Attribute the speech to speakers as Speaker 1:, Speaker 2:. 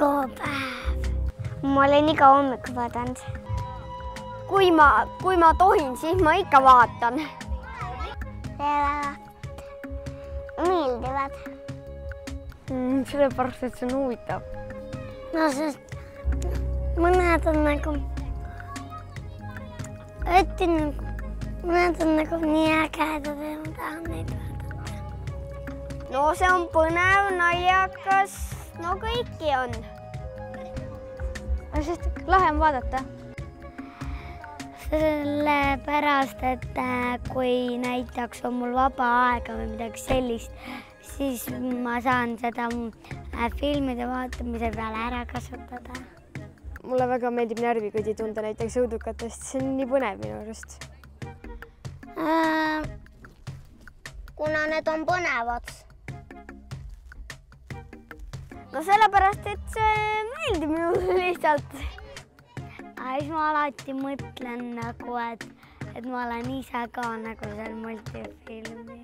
Speaker 1: iga päev. Ma olen iga hommik vaadanud.
Speaker 2: Kui ma tohin, siis ma ikka vaatan.
Speaker 1: Meeldivad.
Speaker 2: Sellepärast, et see on huvitav.
Speaker 1: No sest mõned on nagu mõned on nagu nii ägedad ja ma tahan neid vaadata.
Speaker 2: No see on põnev, naljakas, no kõiki on. Sest lahe on vaadata.
Speaker 1: Sellepärast, et kui näiteks on mul vaba aega või midagi sellist, siis ma saan seda filmide vaatamise peale ära kasutada.
Speaker 2: Mulle väga meeldib närvikõdi tunda näiteks õudukatest, see on nii põnev minu arust.
Speaker 1: Kuna need on põnevad.
Speaker 2: No sellepärast, et see meeldib minule lihtsalt.
Speaker 1: Siis ma alati mõtlen nagu, et ma olen ise ka nagu seal multifilmi.